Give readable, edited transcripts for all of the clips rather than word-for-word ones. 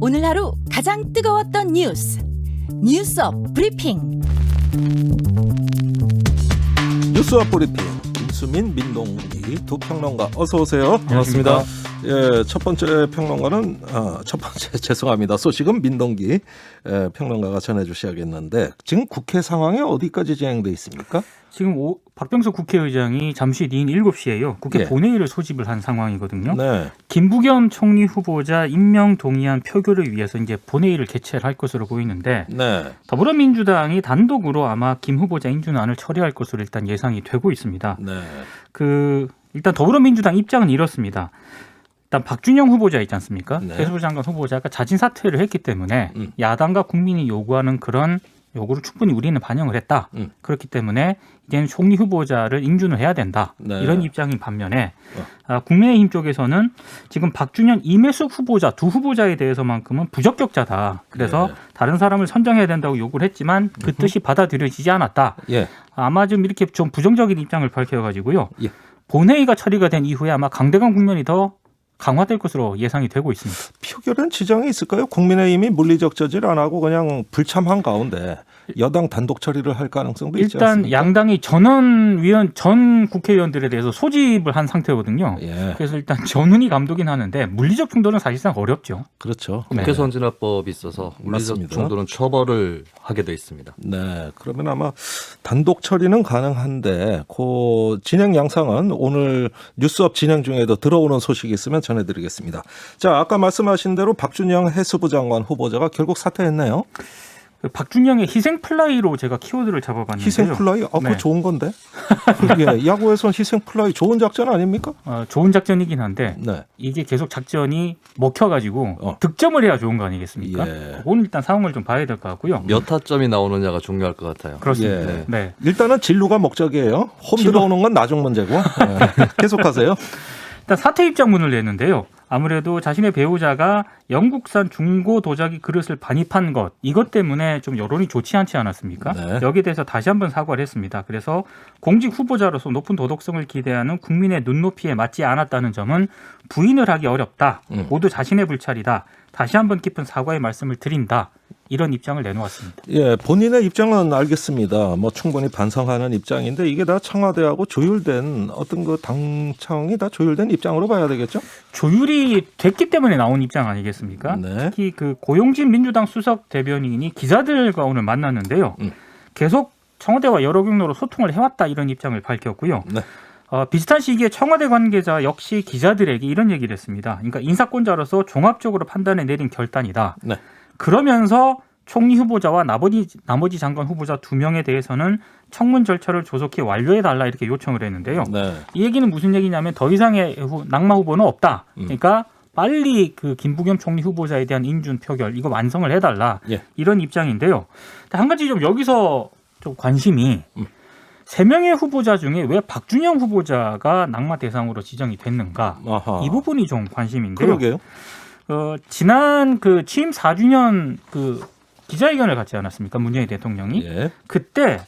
오늘 하루 가장 뜨거웠던 뉴스업 브리핑. 뉴스업 브리핑 김수민, 민동기 두 평론가 어서 오세요. 반갑습니다. 예, 첫 번째 평론가는 죄송합니다. 소식은 민동기 평론가가 전해주셔야겠는데 지금 국회 상황이 어디까지 진행돼 있습니까? 지금 박병석 국회의장이 잠시 뒤인 7시에요. 국회 예. 본회의를 소집을 한 상황이거든요. 네. 김부겸 총리 후보자 임명 동의안 표결을 위해서 이제 본회의를 개최할 것으로 보이는데 네. 더불어민주당이 단독으로 아마 김 후보자 인준안을 처리할 것으로 일단 예상이 되고 있습니다. 네. 일단 더불어민주당 입장은 이렇습니다. 일단 박준영 후보자 있지 않습니까? 네. 해수부 장관 후보자가 자진 사퇴를 했기 때문에 야당과 국민이 요구하는 그런 요구를 충분히 우리는 반영을 했다. 그렇기 때문에 이제는 총리 후보자를 인준을 해야 된다. 네. 이런 입장인 반면에 국민의힘 쪽에서는 지금 박준영, 이매숙 후보자 두 후보자에 대해서만큼은 부적격자다. 그래서 네. 다른 사람을 선정해야 된다고 요구를 했지만 그 뜻이 받아들여지지 않았다. 예. 아마 좀 이렇게 좀 부정적인 입장을 밝혀가지고요. 예. 본회의가 처리가 된 이후에 아마 강대강 국면이 더 강화될 것으로 예상이 되고 있습니다. 표결은 지장이 있을까요? 국민의힘이 물리적 저지를 안 하고 그냥 불참한 가운데 여당 단독 처리를 할 가능성도 있지 일단 않습니까? 양당이 전 국회의원들에 대해서 소집을 한 상태거든요. 예. 그래서 일단 전운이 감독긴 하는데 물리적 충돌은 사실상 어렵죠. 그렇죠. 국회 선진화법이 있어서 물리적 맞습니다. 충돌은 처벌을 하게 돼 있습니다. 네, 그러면 아마 단독 처리는 가능한데 그 진행 양상은 오늘 뉴스업 진행 중에도 들어오는 소식이 있으면 전해드리겠습니다. 자, 아까 말씀하신 대로 박준영 해수부 장관 후보자가 결국 사퇴했네요. 박준영의 희생 플라이로 제가 키워드를 잡아봤는데요. 희생 플라이? 그거 네. 좋은 건데. 예, 야구에서는 희생 플라이 좋은 작전 아닙니까? 좋은 작전이긴 한데 네. 이게 계속 작전이 먹혀가지고 득점을 해야 좋은 거 아니겠습니까? 예. 그건 일단 상황을 좀 봐야 될 것 같고요. 몇 타점이 나오느냐가 중요할 것 같아요. 그렇습니다. 예. 네. 일단은 진루가 목적이에요. 홈 들어오는 건 나중 문제고. 예. 계속하세요. 일단 사퇴 입장문을 냈는데요. 아무래도 자신의 배우자가 영국산 중고 도자기 그릇을 반입한 것 이것 때문에 좀 여론이 좋지 않지 않았습니까? 네. 여기에 대해서 다시 한번 사과를 했습니다. 그래서 공직 후보자로서 높은 도덕성을 기대하는 국민의 눈높이에 맞지 않았다는 점은 부인을 하기 어렵다. 모두 자신의 불찰이다. 다시 한번 깊은 사과의 말씀을 드린다. 이런 입장을 내놓았습니다. 예, 본인의 입장은 알겠습니다. 뭐 충분히 반성하는 입장인데 이게 다 청와대하고 조율된 어떤 그 당청이 다 조율된 입장으로 봐야 되겠죠? 조율이 됐기 때문에 나온 입장 아니겠습니까? 네. 특히 그 고용진 민주당 수석 대변인이 기자들과 오늘 만났는데요. 계속 청와대와 여러 경로로 소통을 해왔다 이런 입장을 밝혔고요. 네. 비슷한 시기에 청와대 관계자 역시 기자들에게 이런 얘기를 했습니다. 그러니까 인사권자로서 종합적으로 판단해 내린 결단이다. 네. 그러면서 총리 후보자와 나머지 장관 후보자 2명에 대해서는 청문 절차를 조속히 완료해달라 이렇게 요청을 했는데요. 네. 이 얘기는 무슨 얘기냐면 더 이상의 낙마 후보는 없다. 그러니까 빨리 그 김부겸 총리 후보자에 대한 인준 표결 이거 완성을 해달라. 예. 이런 입장인데요. 한 가지 좀 여기서 좀 관심이 3명의 후보자 중에 왜 박준영 후보자가 낙마 대상으로 지정이 됐는가? 아하. 이 부분이 좀 관심인데요. 그러게요. 지난 그 취임 4주년 그 기자회견을 갖지 않았습니까? 문재인 대통령이. 예. 그때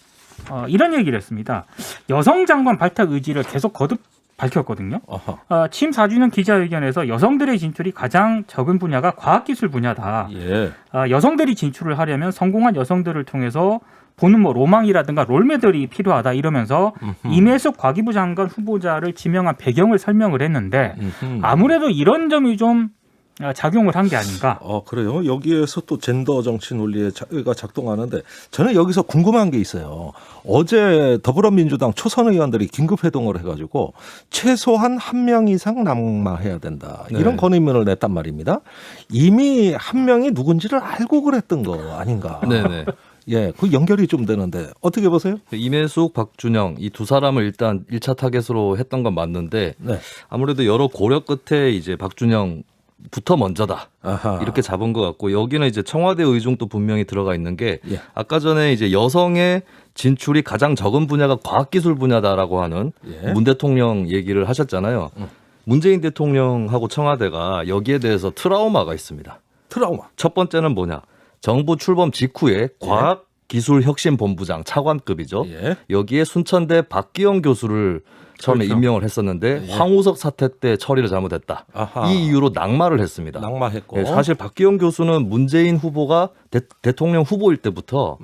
이런 얘기를 했습니다. 여성 장관 발탁 의지를 계속 거듭 밝혔거든요. 아하. 취임 4주년 기자회견에서 여성들의 진출이 가장 적은 분야가 과학기술 분야다. 예. 여성들이 진출을 하려면 성공한 여성들을 통해서 보는 뭐 로망이라든가 롤모델이 필요하다 이러면서 이매숙 과기부 장관 후보자를 지명한 배경을 설명을 했는데 아무래도 이런 점이 좀 작용을 한 게 아닌가. 그래요. 여기에서 또 젠더 정치 논리가 작동하는데 저는 여기서 궁금한 게 있어요. 어제 더불어민주당 초선 의원들이 긴급 회동을 해가지고 최소한 1명 이상 낙마해야 된다. 이런 네. 건의문을 냈단 말입니다. 이미 한 명이 누군지를 알고 그랬던 거 아닌가. 네네. 예, 그 연결이 좀 되는데 어떻게 보세요? 이매숙, 박준영 이 두 사람을 일단 1차 타겟으로 했던 건 맞는데 네. 아무래도 여러 고려 끝에 이제 박준영부터 먼저다. 아하. 이렇게 잡은 것 같고 여기는 이제 청와대 의중도 분명히 들어가 있는 게 예. 아까 전에 이제 여성의 진출이 가장 적은 분야가 과학기술 분야다라고 하는 예. 문 대통령 얘기를 하셨잖아요. 문재인 대통령하고 청와대가 여기에 대해서 트라우마가 있습니다. 트라우마. 첫 번째는 뭐냐? 정부 출범 직후에 과학 기술혁신본부장 차관급이죠. 예. 여기에 순천대 박기영 교수를 처음에 그렇죠. 임명을 했었는데 예. 황우석 사태 때 처리를 잘못했다. 아하. 이 이유로 낙마를 했습니다. 낙마했고. 예, 사실 박기영 교수는 문재인 후보가 대통령 후보일 때부터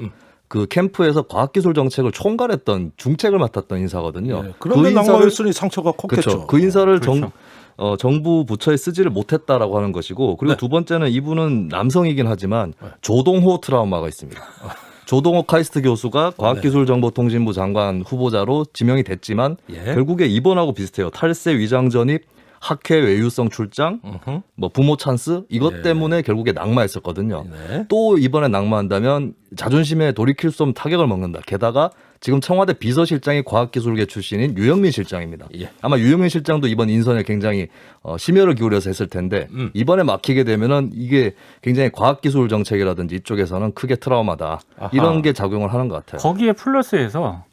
그 캠프에서 과학기술 정책을 총괄했던 중책을 맡았던 인사거든요. 예. 그런데 그 낙마했으니 상처가 컸겠죠. 그렇죠. 그 인사를 그렇죠. 정부 부처에 쓰지를 못했다라고 하는 것이고 그리고 네. 두 번째는 이분은 남성이긴 하지만 조동호 트라우마가 있습니다. 조동호 카이스트 교수가 과학기술정보통신부 장관 후보자로 지명이 됐지만 예. 결국에 이번하고 비슷해요. 탈세 위장 전입, 학회 외유성 출장, 음흠. 뭐 부모 찬스 이것 예. 때문에 결국에 낙마했었거든요. 네. 또 이번에 낙마한다면 자존심에 돌이킬 수 없는 타격을 먹는다. 게다가 지금 청와대 비서실장이 과학기술계 출신인 유영민 실장입니다. 예. 아마 유영민 실장도 이번 인선에 굉장히 심혈을 기울여서 했을 텐데 이번에 막히게 되면은 이게 굉장히 과학기술 정책이라든지 이쪽에서는 크게 트라우마다 아하. 이런 게 작용을 하는 것 같아요. 거기에 플러스해서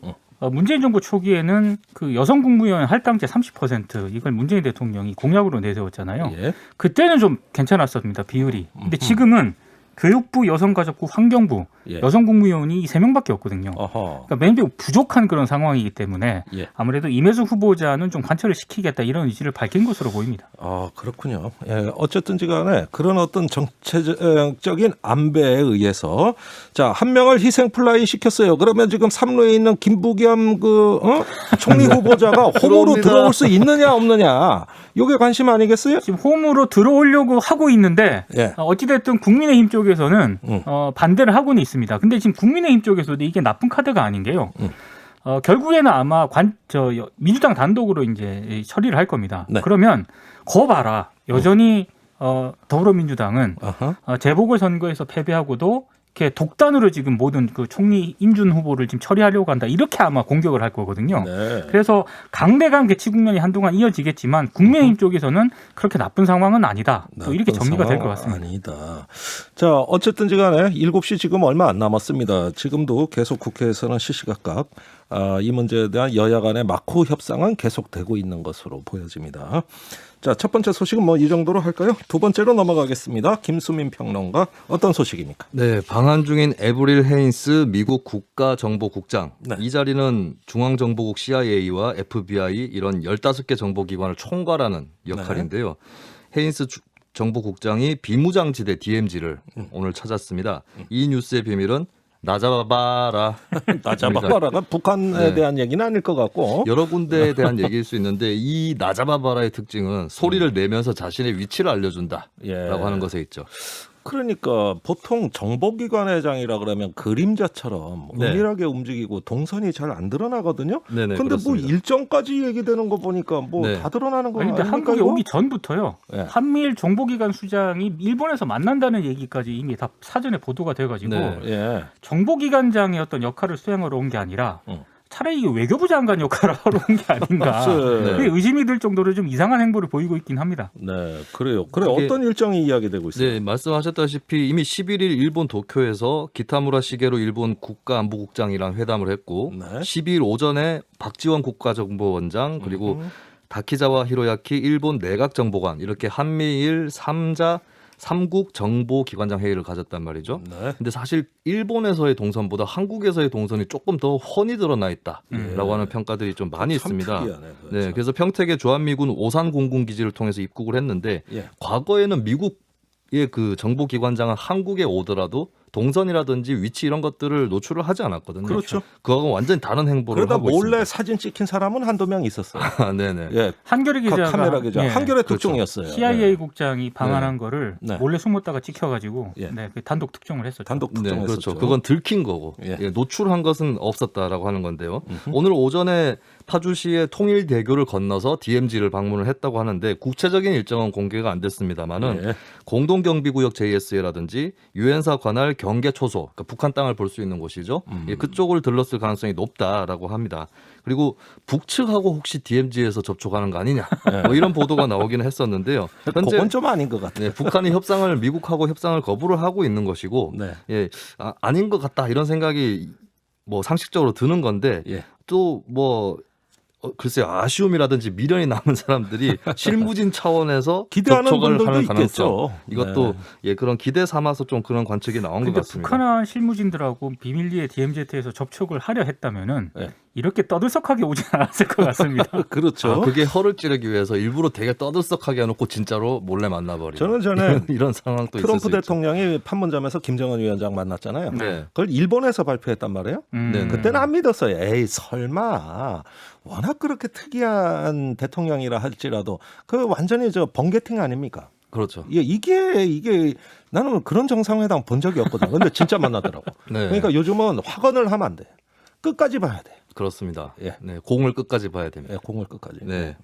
문재인 정부 초기에는 그 여성 국무위원 할당제 30% 이걸 문재인 대통령이 공약으로 내세웠잖아요. 예. 그때는 좀 괜찮았습니다. 비율이. 근데 지금은 교육부, 여성가족부, 환경부, 예. 여성 국무위원이 3명밖에 없거든요. 어허. 그러니까 매우 부족한 그런 상황이기 때문에 예. 아무래도 임혜숙 후보자는 좀 관철을 시키겠다 이런 의지를 밝힌 것으로 보입니다. 아, 그렇군요. 예, 어쨌든지 간에 그런 어떤 정책적인 안배에 의해서 자, 한 명을 희생 플라이 시켰어요. 그러면 지금 삼루에 있는 김부겸 총리 후보자가 홈으로 들어옵니다. 들어올 수 있느냐 없느냐. 이게 관심 아니겠어요? 지금 홈으로 들어오려고 하고 있는데 예. 어찌됐든 국민의힘 쪽에서는 반대를 하고는 있습니다. 근데 지금 국민의힘 쪽에서도 이게 나쁜 카드가 아닌 게요. 결국에는 아마 민주당 단독으로 이제 처리를 할 겁니다. 네. 그러면 거 봐라. 여전히 더불어민주당은 아하. 재보궐선거에서 패배하고도 이렇게 독단으로 지금 모든 그 총리 인준 후보를 지금 처리하려고 한다. 이렇게 아마 공격을 할 거거든요. 네. 그래서 강대강 개치 국면이 한동안 이어지겠지만 국민의힘 쪽에서는 그렇게 나쁜 상황은 아니다. 또 이렇게 나쁜 정리가 될 것 상황 같습니다. 아니다. 자, 어쨌든지 간에 7시 지금 얼마 안 남았습니다. 지금도 계속 국회에서는 시시각각 이 문제에 대한 여야 간의 마코 협상은 계속되고 있는 것으로 보여집니다. 자, 첫 번째 소식은 뭐 이 정도로 할까요? 두 번째로 넘어가겠습니다. 김수민 평론가 어떤 소식입니까? 네, 방한 중인 에브릴 헤인스 미국 국가정보국장. 네. 이 자리는 중앙정보국 CIA와 FBI 이런 15개 정보기관을 총괄하는 역할인데요. 헤인스 정보국장이 비무장지대 DMZ를 오늘 찾았습니다. 이 뉴스의 비밀은 나잡아봐라. 나잡아봐라가 북한에 네. 대한 얘기는 아닐 것 같고. 여러 군데에 대한 얘기일 수 있는데 이 나잡아봐라의 특징은 소리를 내면서 자신의 위치를 알려준다라고 예. 하는 것에 있죠. 그러니까 보통 정보기관회장이라 그러면 그림자처럼 네. 은밀하게 움직이고 동선이 잘 안 드러나거든요. 네네, 근데 뭐 그렇습니다. 일정까지 얘기되는 거 보니까 뭐 네. 다 드러나는 거 아니, 근데 아닙니까? 한국에 이거? 오기 전부터요. 예. 한미일 정보기관 수장이 일본에서 만난다는 얘기까지 이미 다 사전에 보도가 돼가지고 네. 예. 정보기관장의 어떤 역할을 수행하러 온 게 아니라 응. 차라리 외교부 장관 역할을 하러 온 게 아닌가. 네. 그게 의심이 들 정도로 좀 이상한 행보를 보이고 있긴 합니다. 네, 그래요. 그래 그게- 어떤 일정이 이야기되고 있어요? 네, 말씀하셨다시피 이미 11일 일본 도쿄에서 기타무라 시게로 일본 국가안보국장이랑 회담을 했고 네. 12일 오전에 박지원 국가정보원장 그리고 다키자와 히로야키 일본 내각정보관 이렇게 한미일 3국 정보기관장 회의를 가졌단 말이죠. 네. 근데 사실 일본에서의 동선보다 한국에서의 동선이 조금 더 훤히 드러나 있다라고 하는 평가들이 좀 많이 참 있습니다. 특이하네, 그거 네, 참. 그래서 평택의 주한미군 오산 공군기지를 통해서 입국을 했는데 예. 과거에는 미국의 그 정보기관장은 한국에 오더라도 동선이라든지 위치 이런 것들을 노출을 하지 않았거든요. 그렇죠. 그거하고 완전히 다른 행보를 그러다 하고 몰래 있습니다. 사진 찍힌 사람은 한두 명 있었어요. 아, 네네. 예. 한겨레 기자가 카메라 기자. 예, 한겨레 그렇죠. 특종이었어요. CIA 예. 국장이 방한한 거를 네. 몰래 숨었다가 찍혀가지고 예. 네, 그 단독 특종을 했었죠. 단독 네, 특종했었죠. 그렇죠. 그건 들킨 거고 예. 예, 노출한 것은 없었다라고 하는 건데요. 오늘 오전에 파주시의 통일대교를 건너서 DMZ를 방문을 했다고 하는데 구체적인 일정은 공개가 안 됐습니다만은 예. 공동경비구역 JSA라든지 유엔사 관할 경계 초소, 그러니까 북한 땅을 볼 수 있는 곳이죠. 예, 그쪽을 들렀을 가능성이 높다라고 합니다. 그리고 북측하고 혹시 DMZ에서 접촉하는 거 아니냐, 뭐 이런 보도가 나오기는 했었는데요. 현재 그건 좀 아닌 것 같아요. 네, 북한이 미국하고 협상을 거부를 하고 있는 것이고, 네. 예, 아닌 것 같다 이런 생각이 뭐 상식적으로 드는 건데 예. 또 뭐 글쎄요, 아쉬움이라든지 미련이 남은 사람들이 실무진 차원에서 기대하는 접촉을 분들도 하는 가능성. 있겠죠. 이것도 네. 예, 그런 기대 삼아서 좀 그런 관측이 나온 것 근데 같습니다. 북한한 실무진들하고 비밀리에 DMZ에서 접촉을 하려 했다면은 네. 이렇게 떠들썩하게 오진 않았을 것 같습니다. 그렇죠. 아, 그게 허를 찌르기 위해서 일부러 되게 떠들썩하게 해놓고 진짜로 몰래 만나버리는 저는 전에 이런 상황도 있을 트럼프 수 있죠. 대통령이 판문점에서 김정은 위원장 만났잖아요. 네. 그걸 일본에서 발표했단 말이에요. 네. 그때는 안 믿었어요. 에이 설마 워낙 그렇게 특이한 대통령이라 할지라도 그 완전히 저 번개팅 아닙니까? 그렇죠. 이게 나는 그런 정상회담 본 적이 없거든. 근데 진짜 만나더라고. 네. 그러니까 요즘은 확언을 하면 안 돼. 끝까지 봐야 돼. 그렇습니다. 예. 네, 공을 끝까지 봐야 됩니다. 예, 공을 끝까지. 네.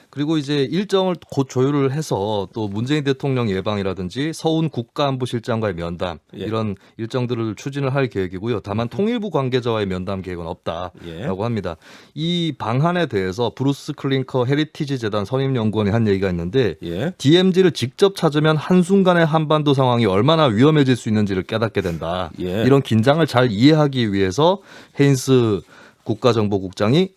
그리고 이제 일정을 곧 조율을 해서 또 문재인 대통령 예방이라든지 서훈 국가안보실장과의 면담 예. 이런 일정들을 추진을 할 계획이고요. 다만 통일부 관계자와의 면담 계획은 없다라고 예. 합니다. 이 방안에 대해서 브루스 클링커 헤리티지 재단 선임연구원이 한 얘기가 있는데 예. DMZ를 직접 찾으면 한순간에 한반도 상황이 얼마나 위험해질 수 있는지를 깨닫게 된다. 예. 이런 긴장을 잘 이해하기 위해서 헤인스 국가정보국장이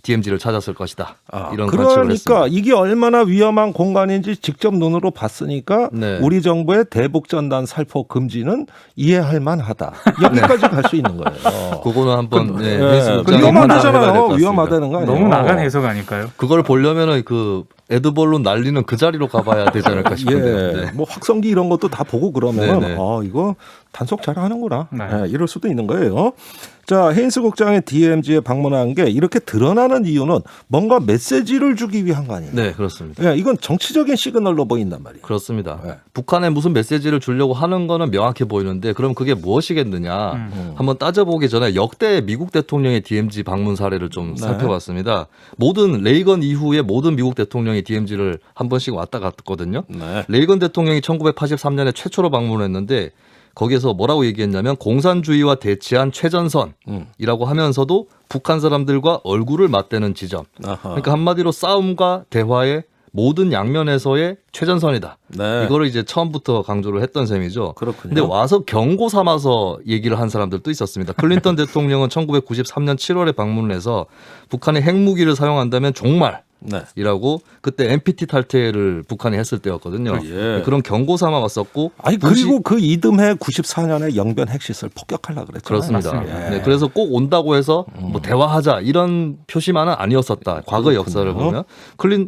DMZ를 찾았을 것이다. 이런 관측을 했습니다. 그러니까 이게 얼마나 위험한 공간인지 직접 눈으로 봤으니까 네. 우리 정부의 대북전단 살포 금지는 이해할 만하다. 여기까지 갈 수 있는 거예요. 그거는 한번 그, 네, 예, 헤인스 그 국장이 위험하다잖아요. 해봐야 될것 같습니다. 위험하다는 거 아니에요. 너무 나간 해석 아닐까요? 그걸 보려면은 그 에드벌룬 날리는 그 자리로 가봐야 되지 않을까 싶은데요. 예, 네. 뭐 확성기 이런 것도 다 보고 그러면 네네. 이거 단속 잘하는구나. 네. 예, 이럴 수도 있는 거예요. 자, 헤인스 국장의 DMZ에 방문한 게 이렇게 드러나는 이유는 뭔가 메시지를 주기 위한 거 아니에요? 네, 그렇습니다. 예, 이건 정치적인 시그널로 보인단 말이에요. 그렇습니다. 네. 북한에 무슨 메시지를 주려고 하는 거는 명확해 보이는데 그럼 그게 무엇이겠느냐 한번 따져보기 전에 역대 미국 대통령의 DMZ 방문 사례를 좀 네. 살펴봤습니다. 모든 레이건 이후에 모든 미국 대통령이 DMZ를 한 번씩 왔다 갔거든요. 네. 레이건 대통령이 1983년에 최초로 방문했는데 거기에서 뭐라고 얘기했냐면 공산주의와 대치한 최전선이라고 하면서도 북한 사람들과 얼굴을 맞대는 지점. 아하. 그러니까 한마디로 싸움과 대화의 모든 양면에서의 최전선이다. 네. 이거를 이제 처음부터 강조를 했던 셈이죠. 그렇군요. 근데 와서 경고 삼아서 얘기를 한 사람들도 있었습니다. 클린턴 대통령은 1993년 7월에 방문을 해서 북한이 핵무기를 사용한다면 종말. 네. 이라고 그때 NPT 탈퇴를 북한이 했을 때였거든요. 예. 그런 경고 삼아 왔었고 아니 그리고 그 이듬해 94년에 영변 핵시설 폭격하려고 그랬잖아요. 그렇습니다. 맞습니다. 네, 그래서 꼭 온다고 해서 뭐 대화하자 이런 표시만은 아니었었다. 과거 역사를 보면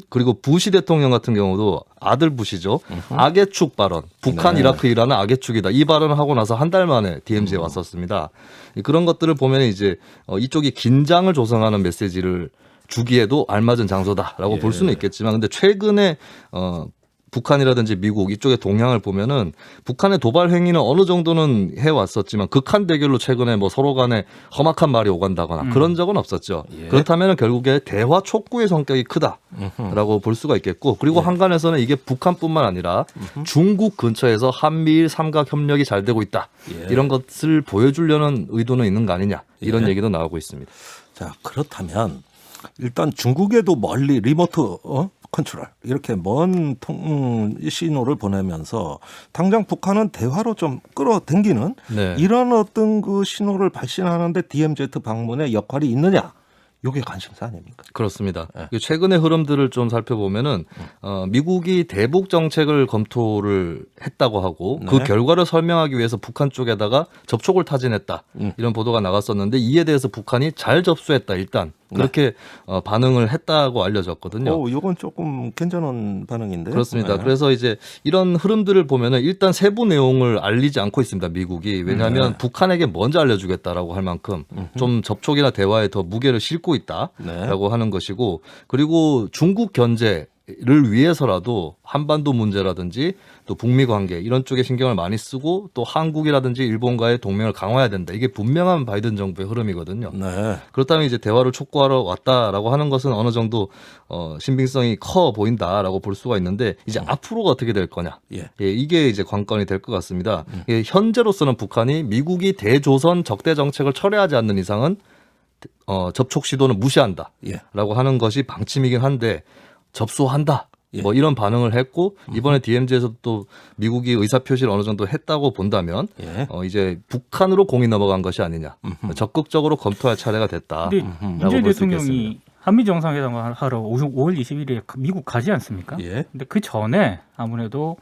그리고 부시 대통령 같은 경우도 아들 부시죠. 악의 축 발언, 북한 네. 이라크 이란은 악의 축이다. 이 발언을 하고 나서 한 달 만에 DMZ에 왔었습니다. 그런 것들을 보면 이제 이쪽이 긴장을 조성하는 메시지를 주기에도 알맞은 장소다라고 볼 수는 있겠지만 근데 최근에 북한이라든지 미국 이쪽의 동향을 보면은 북한의 도발 행위는 어느 정도는 해왔었지만 극한 대결로 최근에 뭐 서로 간에 험악한 말이 오간다거나 그런 적은 없었죠. 그렇다면 결국에 대화 촉구의 성격이 크다라고 볼 수가 있겠고 그리고 한간에서는 이게 북한뿐만 아니라 중국 근처에서 한미일 삼각 협력이 잘 되고 있다. 이런 것을 보여주려는 의도는 있는 거 아니냐 이런 얘기도 나오고 있습니다. 자, 그렇다면 일단 중국에도 멀리 리모트 컨트롤 이렇게 먼 신호를 보내면서 당장 북한은 대화로 좀 끌어당기는 네. 이런 어떤 그 신호를 발신하는데 DMZ 방문의 역할이 있느냐? 이게 관심사 아닙니까? 그렇습니다. 최근의 흐름들을 좀 살펴보면은 미국이 대북 정책을 검토를 했다고 하고 그 네. 결과를 설명하기 위해서 북한 쪽에다가 접촉을 타진했다 이런 보도가 나갔었는데 이에 대해서 북한이 잘 접수했다 일단 그렇게 반응을 했다고 알려졌거든요. 이건 조금 괜찮은 반응인데. 그렇습니다. 네. 그래서 이제 이런 흐름들을 보면은 일단 세부 내용을 알리지 않고 있습니다. 미국이 왜냐하면 북한에게 먼저 알려주겠다라고 할 만큼 좀 접촉이나 대화에 더 무게를 싣고 있다라고 하는 것이고 그리고 중국 견제를 위해서라도 한반도 문제라든지 또 북미 관계 이런 쪽에 신경을 많이 쓰고 또 한국이라든지 일본과의 동맹을 강화해야 된다. 이게 분명한 바이든 정부의 흐름이거든요. 네. 그렇다면 이제 대화를 촉구하러 왔다라고 하는 것은 어느 정도 신빙성이 커 보인다라고 볼 수가 있는데 이제 앞으로가 어떻게 될 거냐. 예. 이게 이제 관건이 될 것 같습니다. 현재로서는 북한이 미국이 대조선 적대 정책을 철회하지 않는 이상은 접촉 시도는 무시한다라고 예. 하는 것이 방침이긴 한데 접수한다. 예. 뭐 이런 반응을 했고 이번에 DMZ에서 또 미국이 의사표시를 어느 정도 했다고 본다면 예. 이제 북한으로 공이 넘어간 것이 아니냐 적극적으로 검토할 차례가 됐다. 근데 문재인 볼수 대통령이 있겠습니다. 한미 정상회담을 하러 5월 21일에 미국 가지 않습니까? 예. 근데 그 전에 아무래도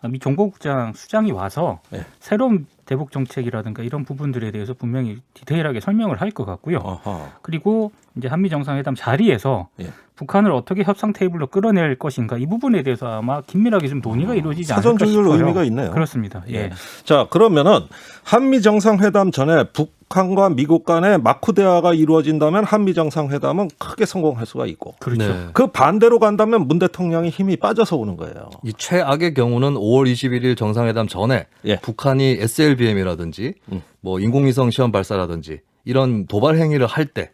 미 정보국장 수장이 와서 예. 새로운 대북 정책이라든가 이런 부분들에 대해서 분명히 디테일하게 설명을 할 것 같고요. 어허. 그리고 이제 한미 정상회담 자리에서 예. 북한을 어떻게 협상 테이블로 끌어낼 것인가 이 부분에 대해서 아마 긴밀하게 좀 논의가 이루어지지 않을까 사전 싶어요. 조율 의미가 있네요. 그렇습니다. 예. 자, 그러면은 한미 정상회담 전에 북한과 미국 간의 마쿠 대화가 이루어진다면 한미 정상회담은 크게 성공할 수가 있고 그렇죠. 네. 그 반대로 간다면 문 대통령이 힘이 빠져서 오는 거예요. 이 최악의 경우는 5월 21일 정상회담 전에 예. 북한이 SLBM이라든지 뭐 인공위성 시험 발사라든지 이런 도발 행위를 할 때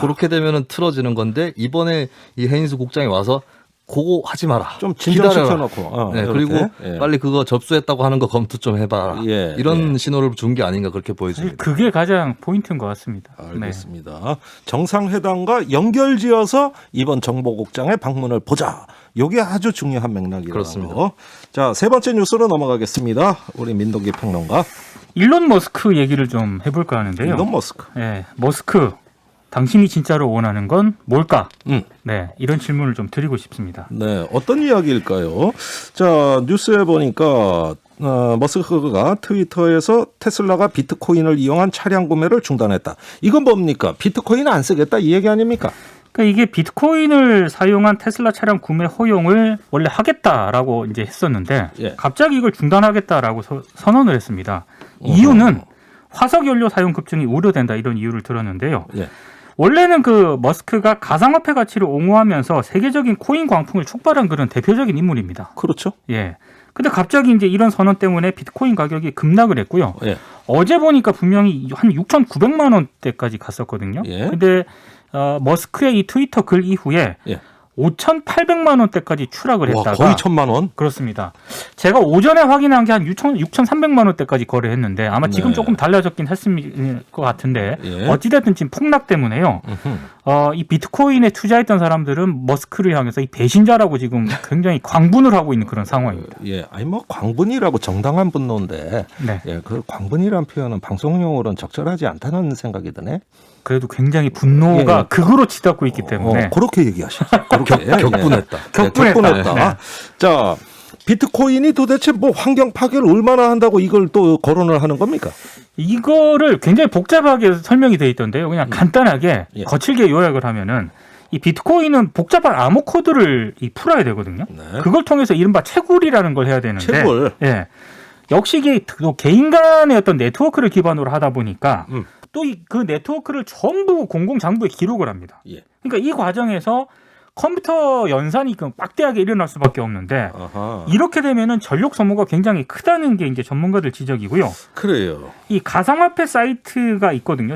그렇게 되면은 틀어지는 건데 이번에 이 헤인스 국장이 와서 그거 하지 마라. 좀 기다려라. 진정시켜놓고. 네, 이렇게. 그리고 예. 빨리 그거 접수했다고 하는 거 검토 좀 해봐라. 예, 이런 신호를 준 게 아닌가 그렇게 사실 보여집니다. 그게 가장 포인트인 것 같습니다. 알겠습니다. 정상회담과 연결지어서 이번 정보국장의 방문을 보자. 이게 아주 중요한 맥락이라는 그렇습니다. 거. 자, 세 번째 뉴스로 넘어가겠습니다. 우리 민동기 평론가. 일론 머스크 얘기를 좀 해볼까 하는데요. 일론 머스크. 네, 머스크 당신이 진짜로 원하는 건 뭘까? 음. 네, 이런 질문을 좀 드리고 싶습니다. 네, 어떤 이야기일까요? 자, 뉴스에 보니까 머스크가 트위터에서 테슬라가 비트코인을 이용한 차량 구매를 중단했다. 이건 뭡니까? 비트코인 안 쓰겠다 이 얘기 아닙니까? 그러니까 이게 비트코인을 사용한 테슬라 차량 구매 허용을 원래 하겠다라고 이제 했었는데 예. 갑자기 이걸 중단하겠다라고 선언을 했습니다. 이유는 화석 연료 사용 급증이 우려된다 이런 이유를 들었는데요. 예. 원래는 그 머스크가 가상화폐 가치를 옹호하면서 세계적인 코인 광풍을 촉발한 그런 대표적인 인물입니다. 그렇죠. 예. 근데 갑자기 이제 이런 선언 때문에 비트코인 가격이 급락을 했고요. 예. 어제 보니까 분명히 한 6,900만 원대까지 갔었거든요. 예. 근데 머스크의 이 트위터 글 이후에 예. 5,800만 원대까지 추락을 와, 했다가 거의 1,000만 원. 그렇습니다. 제가 오전에 확인한 게 한 6,300만 원대까지 거래했는데 아마 지금 네. 조금 달라졌긴 했을 것 같은데 예. 어찌됐든 지금 폭락 때문에요. 이 비트코인에 투자했던 사람들은 머스크를 향해서 이 배신자라고 지금 굉장히 광분을 하고 있는 그런 상황입니다. 예, 아니 뭐 광분이라고 정당한 분노인데, 네. 예, 그 광분이란 표현은 방송용으로는 적절하지 않다는 생각이 드네. 그래도 굉장히 분노가 예. 극으로 치닫고 있기 때문에 그렇게 얘기하시죠. 그렇게 격분했다. 격분했다. 격분했다. 자, 비트코인이 도대체 뭐 환경 파괴를 얼마나 한다고 이걸 또 거론을 하는 겁니까? 이거를 굉장히 복잡하게 설명이 돼 있던데요. 그냥 간단하게 예. 거칠게 요약을 하면은 이 비트코인은 복잡한 암호 코드를 풀어야 되거든요. 네. 그걸 통해서 이른바 채굴이라는 걸 해야 되는데 채굴. 예. 역시 이게 또 개인 간의 어떤 네트워크를 기반으로 하다 보니까 또 그 네트워크를 전부 공공장부에 기록을 합니다. 예. 그러니까 이 과정에서 컴퓨터 연산이 빡대하게 일어날 수밖에 없는데 아하. 이렇게 되면은 전력 소모가 굉장히 크다는 게 이제 전문가들 지적이고요. 그래요. 이 가상화폐 사이트가 있거든요.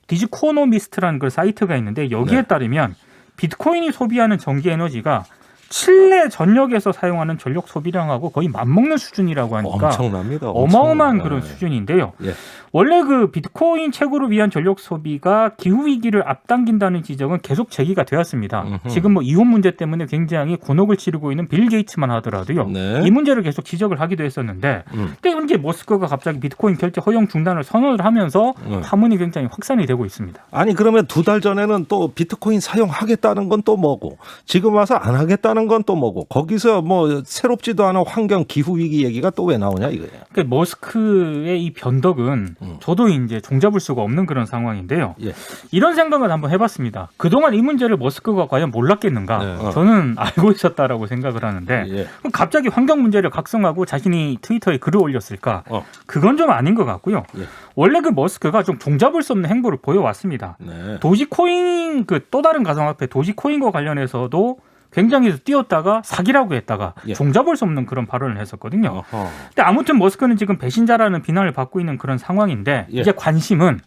디지코노미스트라는 그 사이트가 있는데 여기에 네. 따르면 비트코인이 소비하는 전기 에너지가 칠레 전력에서 사용하는 전력 소비량하고 거의 맞먹는 수준이라고 하니까 엄청납니다. 어마어마한 엄청나요. 그런 수준인데요. 예. 원래 그 비트코인 채굴을 위한 전력 소비가 기후 위기를 앞당긴다는 지적은 계속 제기가 되었습니다. 지금 뭐 이혼 문제 때문에 굉장히 곤혹을 치르고 있는 빌 게이츠만 하더라도요. 네. 이 문제를 계속 지적을 하기도 했었는데, 근데 이제 머스크가 갑자기 비트코인 결제 허용 중단을 선언을 하면서 파문이 굉장히 확산이 되고 있습니다. 아니 그러면 2달 전에는 또 비트코인 사용하겠다는 건 또 뭐고 지금 와서 안 하겠다는 건 또 뭐고 거기서 뭐 새롭지도 않은 환경 기후 위기 얘기가 또 왜 나오냐 이거예요. 그러니까 머스크의 이 변덕은 저도 이제 종잡을 수가 없는 그런 상황인데요. 예. 이런 생각을 한번 해봤습니다. 그동안 이 문제를 머스크가 과연 몰랐겠는가? 네. 저는 알고 있었다라고 생각을 하는데 예. 그럼 갑자기 환경 문제를 각성하고 자신이 트위터에 글을 올렸을까? 그건 좀 아닌 것 같고요. 예. 원래 그 머스크가 좀 종잡을 수 없는 행보를 보여왔습니다. 네. 도지코인 그 또 다른 가상화폐 도지코인과 관련해서도 굉장히 뛰었다가 사기라고 했다가 예. 종잡을 수 없는 그런 발언을 했었거든요. 어허. 근데 아무튼 머스크는 지금 배신자라는 비난을 받고 있는 그런 상황인데 예. 이제 관심은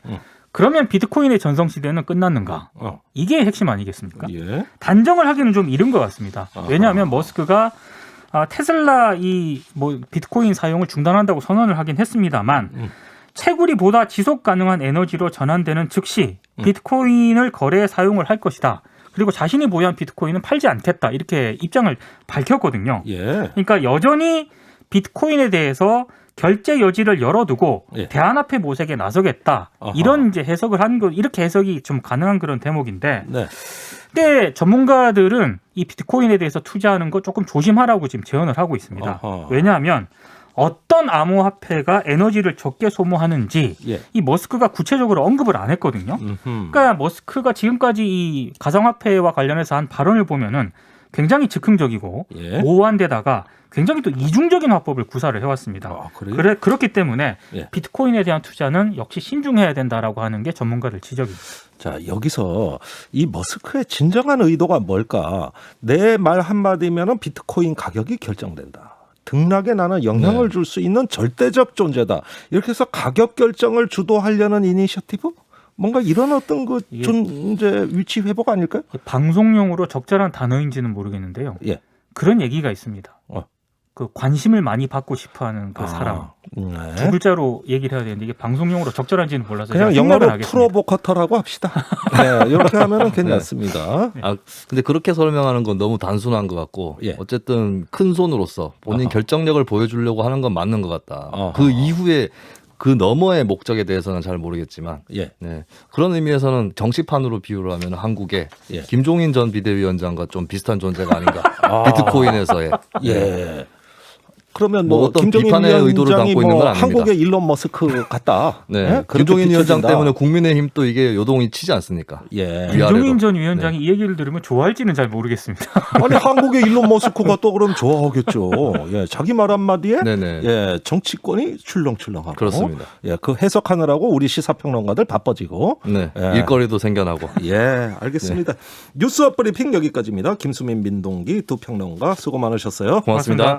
그러면 비트코인의 전성시대는 끝났는가? 이게 핵심 아니겠습니까? 예. 단정을 하기는 좀 이른 것 같습니다. 아하. 왜냐하면 머스크가 테슬라 이 뭐 비트코인 사용을 중단한다고 선언을 하긴 했습니다만 채굴이 보다 지속 가능한 에너지로 전환되는 즉시 비트코인을 거래에 사용을 할 것이다. 그리고 자신이 보유한 비트코인은 팔지 않겠다. 이렇게 입장을 밝혔거든요. 예. 그러니까 여전히 비트코인에 대해서 결제 여지를 열어두고 예. 대안화폐 모색에 나서겠다. 아하. 이런 이제 해석을 한 거, 이렇게 해석이 좀 가능한 그런 대목인데, 네. 근데 전문가들은 이 비트코인에 대해서 투자하는 거 조금 조심하라고 지금 제언을 하고 있습니다. 아하. 왜냐하면 어떤 암호화폐가 에너지를 적게 소모하는지 예. 이 머스크가 구체적으로 언급을 안 했거든요. 그러니까 머스크가 지금까지 이 가상화폐와 관련해서 한 발언을 보면은 굉장히 즉흥적이고 예. 모호한 데다가 굉장히 또 이중적인 화법을 구사를 해왔습니다. 아, 그래요? 그렇기 때문에 예. 비트코인에 대한 투자는 역시 신중해야 된다라고 하는 게 전문가들 지적입니다. 자, 여기서 이 머스크의 진정한 의도가 뭘까? 내 말 한마디면은 비트코인 가격이 결정된다. 등락에 나는 영향을 네. 줄 수 있는 절대적 존재다. 이렇게 해서 가격 결정을 주도하려는 이니셔티브? 뭔가 이런 어떤 그 이게- 존재 위치 회복 아닐까요? 방송용으로 적절한 단어인지는 모르겠는데요. 예. 그런 얘기가 있습니다. 어. 그 관심을 많이 받고 싶어하는 그 사람. 네. 두 글자로 얘기를 해야 되는데 이게 방송용으로 적절한지는 몰라서 그냥 제가 생각을 영어로 하겠습니다. 프로보커터라고 합시다. 네, 이렇게 하면은 괜찮습니다. 아, 근데 그렇게 설명하는 건 너무 단순한 것 같고 예. 어쨌든 큰 손으로서 본인 아하. 결정력을 보여주려고 하는 건 맞는 것 같다. 아하. 그 이후에 그 너머의 목적에 대해서는 잘 모르겠지만 예. 네. 그런 의미에서는 정치판으로 비유를 하면 한국의 예. 김종인 전 비대위원장과 좀 비슷한 존재가 아닌가. 아. 비트코인에서의 예. 그러면 뭐 뭐 어떤 김종인 비판의 의도를 위원장이 담고 있는 뭐 건 아닙니다. 한국의 일론 머스크 같다. 네. 예? 그렇게 김종인 위원장 비춰진다. 때문에 국민의힘 또 이게 요동이 치지 않습니까? 예. 위아래로. 김종인 전 위원장이 이 얘기를 들으면 좋아할지는 잘 모르겠습니다. 아니 한국의 일론 머스크가 또 그럼 좋아하겠죠. 예, 자기 말 한마디에 네네. 예, 정치권이 출렁출렁하고 그렇습니다. 예, 그 해석하느라고 우리 시사평론가들 바빠지고. 네. 예. 일거리도 생겨나고. 예, 알겠습니다. 뉴스업 브리핑 여기까지입니다. 김수민, 민동기 두 평론가 수고 많으셨어요. 고맙습니다.